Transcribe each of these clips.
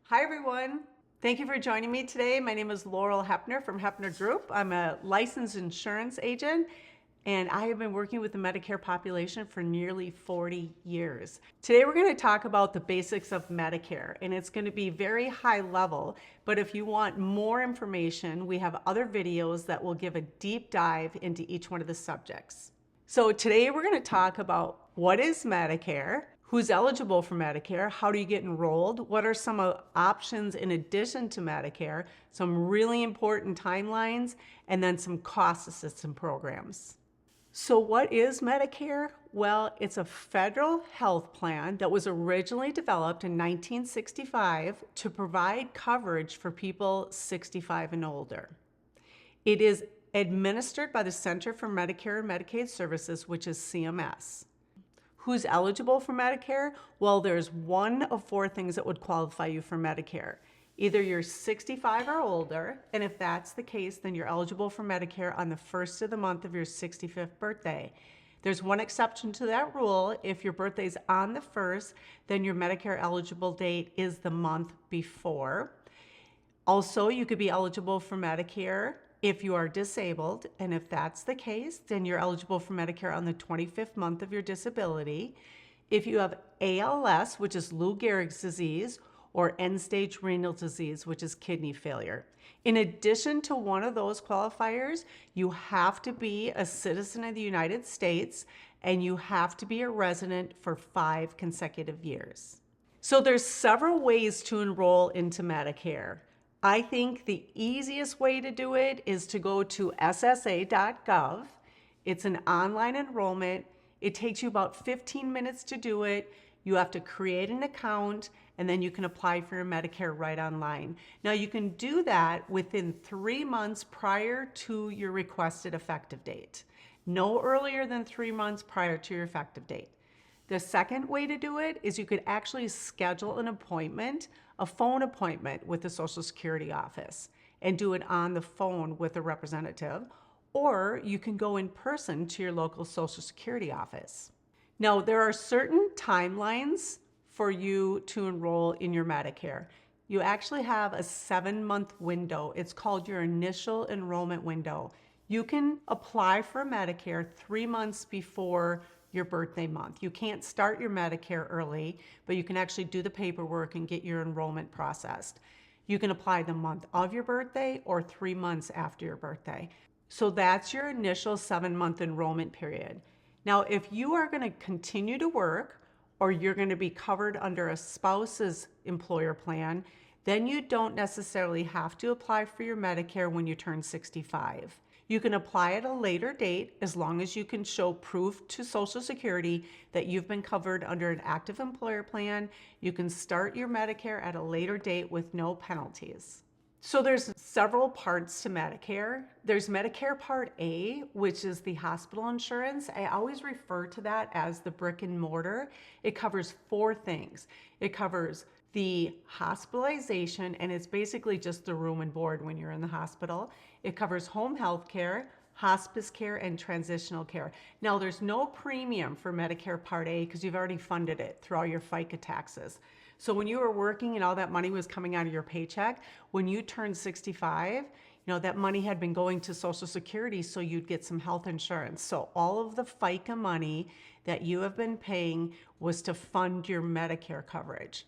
Hi everyone. Thank you for joining me today. My name is Laurel Heppner from Heppner Group. I'm a licensed insurance agent and I have been working with the Medicare population for nearly 40 years. Today we're going to talk about the basics of Medicare, and it's going to be very high level, but if you want more information, we have other videos that will give a deep dive into each one of the subjects. So today we're going to talk about what is Medicare, who's eligible for Medicare, how do you get enrolled, what are some options in addition to Medicare, some really important timelines, and then some cost assistance programs. So what is Medicare? Well, it's a federal health plan that was originally developed in 1965 to provide coverage for people 65 and older. It is administered by the Center for Medicare and Medicaid Services, which is CMS. Who's eligible for Medicare? Well, there's one of four things that would qualify you for Medicare. Either you're 65 or older, and if that's the case, then you're eligible for Medicare on the first of the month of your 65th birthday. There's one exception to that rule. If your birthday's on the 1st, then your Medicare eligible date is the month before. Also, you could be eligible for Medicare if you are disabled, and if that's the case, then you're eligible for Medicare on the 25th month of your disability. If you have ALS, which is Lou Gehrig's disease, or end-stage renal disease, which is kidney failure. In addition to one of those qualifiers, you have to be a citizen of the United States, and you have to be a resident for 5 consecutive years. So there's several ways to enroll into Medicare. I think the easiest way to do it is to go to ssa.gov. It's an online enrollment. It takes you about 15 minutes to do it. You have to create an account, and then you can apply for your Medicare right online. Now, you can do that within 3 months prior to your requested effective date. No earlier than 3 months prior to your effective date. The second way to do it is you could actually schedule an appointment, a phone appointment with the Social Security office, and do it on the phone with a representative, or you can go in person to your local Social Security office. Now, there are certain timelines for you to enroll in your Medicare. You actually have a 7-month window. It's called your initial enrollment window. You can apply for Medicare 3 months before your birthday month. You can't start your Medicare early, but you can actually do the paperwork and get your enrollment processed. You can apply the month of your birthday or 3 months after your birthday. So that's your initial 7-month enrollment period. Now, if you are going to continue to work or you're going to be covered under a spouse's employer plan, then you don't necessarily have to apply for your Medicare when you turn 65. You can apply at a later date as long as you can show proof to Social Security that you've been covered under an active employer plan. You can start your Medicare at a later date with no penalties. So there's several parts to Medicare. There's Medicare Part A, which is the hospital insurance. I always refer to that as the brick and mortar. It covers 4 things. It covers the hospitalization, and it's basically just the room and board when you're in the hospital. It covers home health care, hospice care, and transitional care. Now, there's no premium for Medicare Part A because you've already funded it through all your FICA taxes. So when you were working and all that money was coming out of your paycheck, when you turned 65, that money had been going to Social Security so you'd get some health insurance. So all of the FICA money that you have been paying was to fund your Medicare coverage.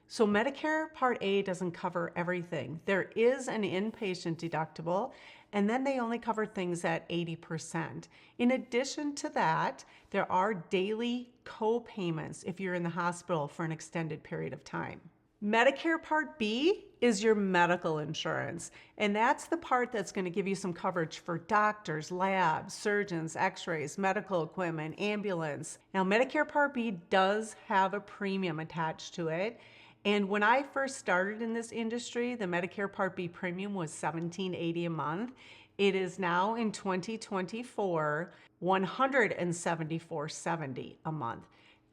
So Medicare Part A doesn't cover everything. There is an inpatient deductible, and then they only cover things at 80%. In addition to that, there are daily co-payments if you're in the hospital for an extended period of time. Medicare Part B is your medical insurance, and that's the part that's going to give you some coverage for doctors, labs, surgeons, x-rays, medical equipment, ambulance. Now, Medicare Part B does have a premium attached to it. And when I first started in this industry, the Medicare Part B premium was $17.80 a month. It is now in 2024, $174.70 a month.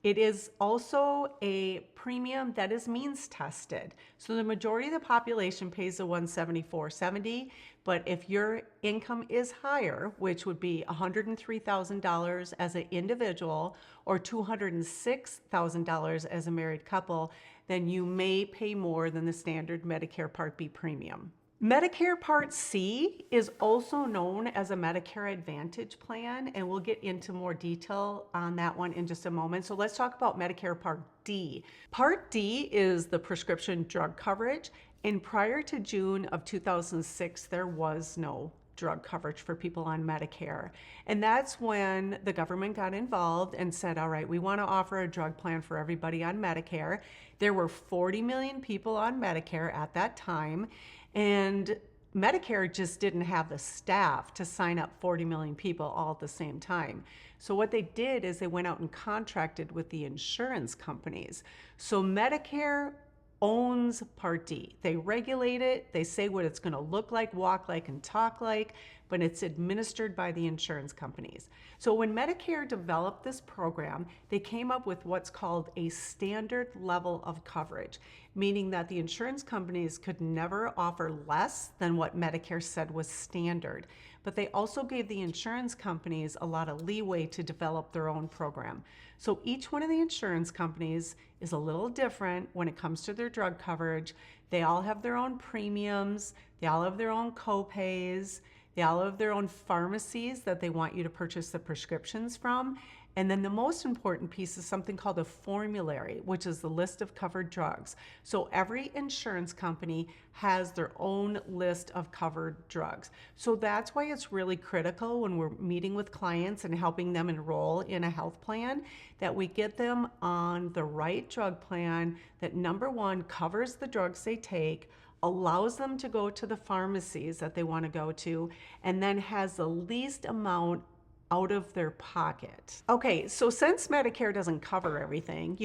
It is also a premium that is means tested. So the majority of the population pays the $174.70, but if your income is higher, which would be $103,000 as an individual or $206,000 as a married couple, then you may pay more than the standard Medicare Part B premium. Medicare Part C is also known as a Medicare Advantage plan, and we'll get into more detail on that one in just a moment. So let's talk about Medicare Part D. Part D is the prescription drug coverage, and prior to June of 2006, there was no drug coverage for people on Medicare. And that's when the government got involved and said, all right, we want to offer a drug plan for everybody on Medicare. There were 40 million people on Medicare at that time, and Medicare just didn't have the staff to sign up 40 million people all at the same time. So what they did is they went out and contracted with the insurance companies. So Medicare owns Part D. They regulate it, they say what it's going to look like, walk like, and talk like, but it's administered by the insurance companies. So when Medicare developed this program, they came up with what's called a standard level of coverage, meaning that the insurance companies could never offer less than what Medicare said was standard. But they also gave the insurance companies a lot of leeway to develop their own program. So each one of the insurance companies is a little different when it comes to their drug coverage. They all have their own premiums, they all have their own co-pays, they all have their own pharmacies that they want you to purchase the prescriptions from. And then the most important piece is something called a formulary, which is the list of covered drugs. So every insurance company has their own list of covered drugs. So that's why it's really critical when we're meeting with clients and helping them enroll in a health plan, that we get them on the right drug plan that, number one, covers the drugs they take, allows them to go to the pharmacies that they want to go to, and then has the least amount out of their pocket. Okay, so since Medicare doesn't cover everything,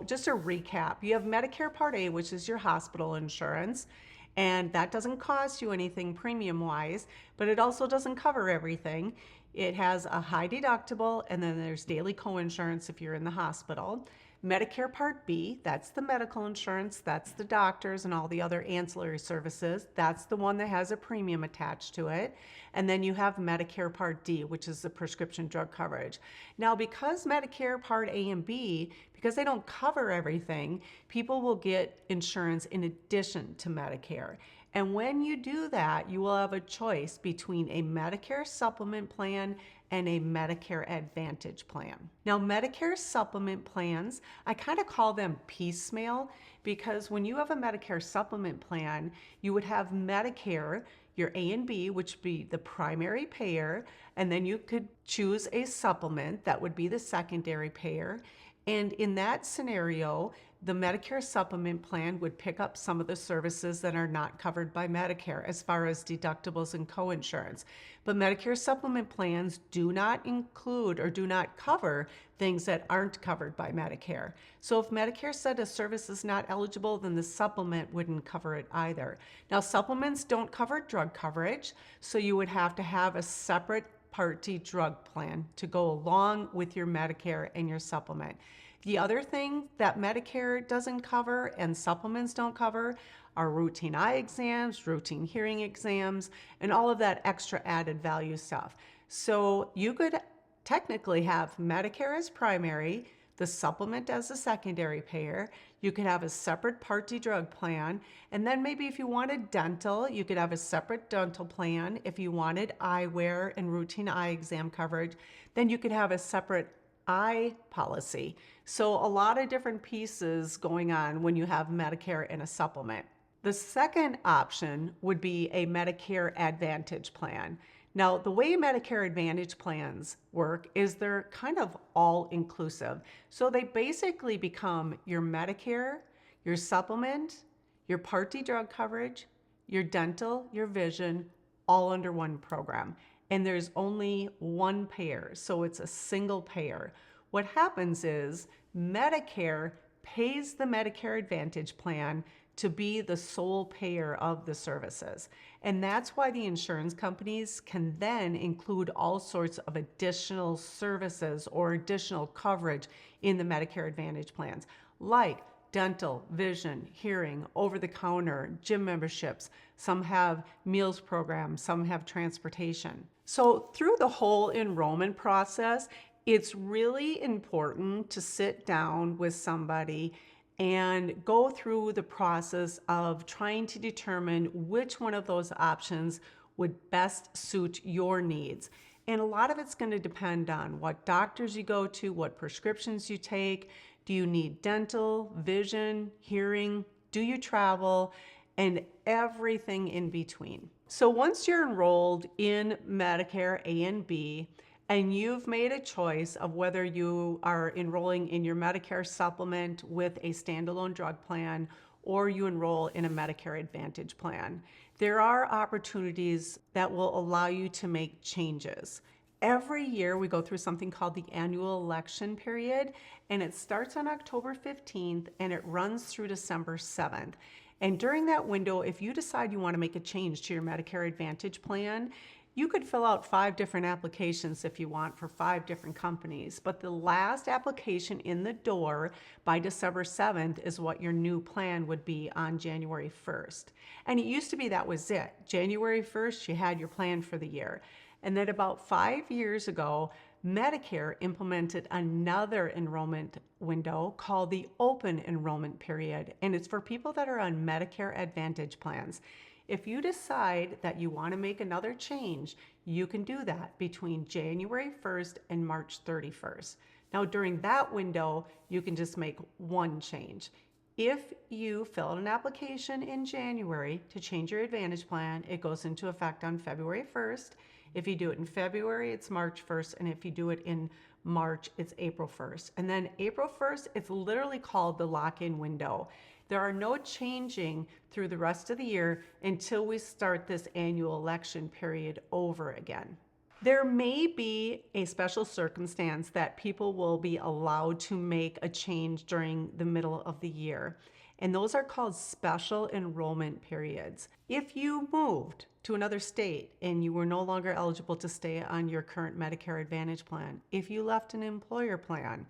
just a recap, you have Medicare Part A, which is your hospital insurance, and that doesn't cost you anything premium-wise, but it also doesn't cover everything. It has a high deductible, and then there's daily co-insurance if you're in the hospital. Medicare Part B, that's the medical insurance, that's the doctors and all the other ancillary services. That's the one that has a premium attached to it. And then you have Medicare Part D, which is the prescription drug coverage. Now, because Medicare Part A and B, because they don't cover everything, people will get insurance in addition to Medicare. And when you do that, you will have a choice between a Medicare supplement plan and a Medicare Advantage plan. Now, Medicare supplement plans, I kind of call them piecemeal, because when you have a Medicare supplement plan, you would have Medicare, your A and B, which would be the primary payer, and then you could choose a supplement that would be the secondary payer. And in that scenario, the Medicare supplement plan would pick up some of the services that are not covered by Medicare as far as deductibles and coinsurance. But Medicare supplement plans do not include or do not cover things that aren't covered by Medicare. So if Medicare said a service is not eligible, then the supplement wouldn't cover it either. Now, supplements don't cover drug coverage, so you would have to have a separate Part D drug plan to go along with your Medicare and your supplement. The other thing that Medicare doesn't cover and supplements don't cover are routine eye exams, routine hearing exams, and all of that extra added value stuff. So you could technically have Medicare as primary, the supplement as a secondary payer. You could have a separate Part D drug plan, and then maybe if you wanted dental, you could have a separate dental plan. If you wanted eyewear and routine eye exam coverage, then you could have a separate eye policy. So a lot of different pieces going on when you have Medicare and a supplement. The second option would be a Medicare Advantage plan. Now, the way Medicare Advantage plans work is they're kind of all inclusive. So they basically become your Medicare, your supplement, your Part D drug coverage, your dental, your vision, all under one program. And there's only one payer, so it's a single payer. What happens is Medicare pays the Medicare Advantage plan to be the sole payer of the services. And that's why the insurance companies can then include all sorts of additional services or additional coverage in the Medicare Advantage plans, like dental, vision, hearing, over-the-counter, gym memberships. Some have meals programs, some have transportation. So through the whole enrollment process, it's really important to sit down with somebody and go through the process of trying to determine which one of those options would best suit your needs. And a lot of it's going to depend on what doctors you go to, what prescriptions you take. Do you need dental, vision, hearing? Do you travel? And everything in between. So once you're enrolled in Medicare A and B, and you've made a choice of whether you are enrolling in your Medicare supplement with a standalone drug plan or you enroll in a Medicare Advantage plan, there are opportunities that will allow you to make changes. Every year we go through something called the annual election period, and it starts on October 15th and it runs through December 7th. And during that window, if you decide you want to make a change to your Medicare Advantage plan, you could fill out 5 different applications if you want for 5 different companies, but the last application in the door by December 7th is what your new plan would be on January 1st. And it used to be that was it. January 1st, you had your plan for the year. And then about 5 years ago, Medicare implemented another enrollment window called the open enrollment period, and it's for people that are on Medicare Advantage plans. If you decide that you want to make another change, you can do that between January 1st and March 31st. Now, during that window, you can just make one change. If you fill out an application in January to change your Advantage plan, it goes into effect on February 1st. If you do it in February, it's March 1st, and if you do it in March, it's April 1st. And then April 1st, it's literally called the lock-in window. There are no changing through the rest of the year until we start this annual election period over again. There may be a special circumstance that people will be allowed to make a change during the middle of the year, and those are called special enrollment periods. If you moved to another state and you were no longer eligible to stay on your current Medicare Advantage plan, if you left an employer plan,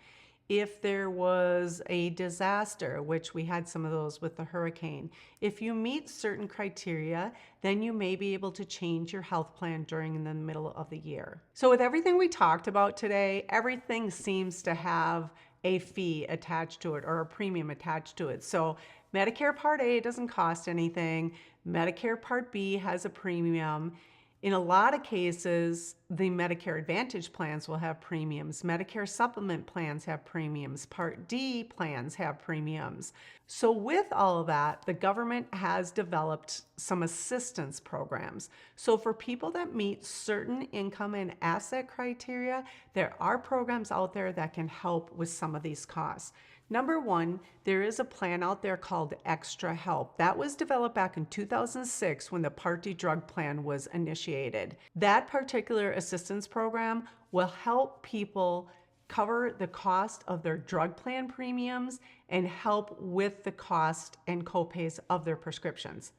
if there was a disaster, which we had some of those with the hurricane, if you meet certain criteria, then you may be able to change your health plan during the middle of the year. So with everything we talked about today, everything seems to have a fee attached to it or a premium attached to it. So Medicare Part A doesn't cost anything. Medicare Part B has a premium. In a lot of cases, the Medicare Advantage plans will have premiums. Medicare supplement plans have premiums. Part D plans have premiums. So with all of that, the government has developed some assistance programs. So for people that meet certain income and asset criteria, there are programs out there that can help with some of these costs. Number one, there is a plan out there called Extra Help. That was developed back in 2006 when the Part D drug plan was initiated. That particular assistance program will help people cover the cost of their drug plan premiums and help with the cost and copays of their prescriptions.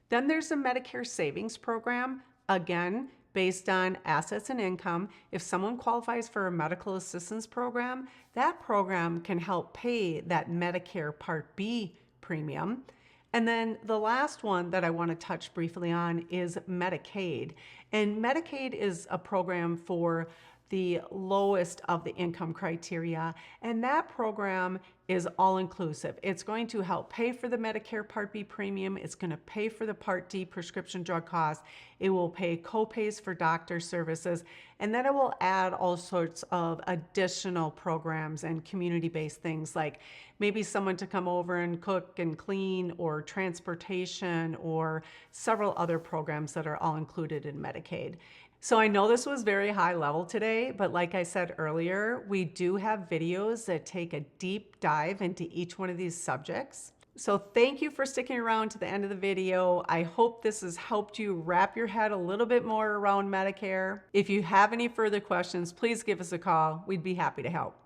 Then there's a Medicare Savings Program, again, based on assets and income. If someone qualifies for a medical assistance program, that program can help pay that Medicare Part B premium. And then the last one that I want to touch briefly on is Medicaid. And Medicaid is a program for the lowest of the income criteria, and that program is all-inclusive. It's going to help pay for the Medicare Part B premium. It's going to pay for the Part D prescription drug costs. It will pay co-pays for doctor services, and then it will add all sorts of additional programs and community-based things like maybe someone to come over and cook and clean, or transportation, or several other programs that are all included in Medicaid. So I know this was very high level today, but like I said earlier, we do have videos that take a deep dive into each one of these subjects. So thank you for sticking around to the end of the video. I hope this has helped you wrap your head a little bit more around Medicare. If you have any further questions, please give us a call. We'd be happy to help.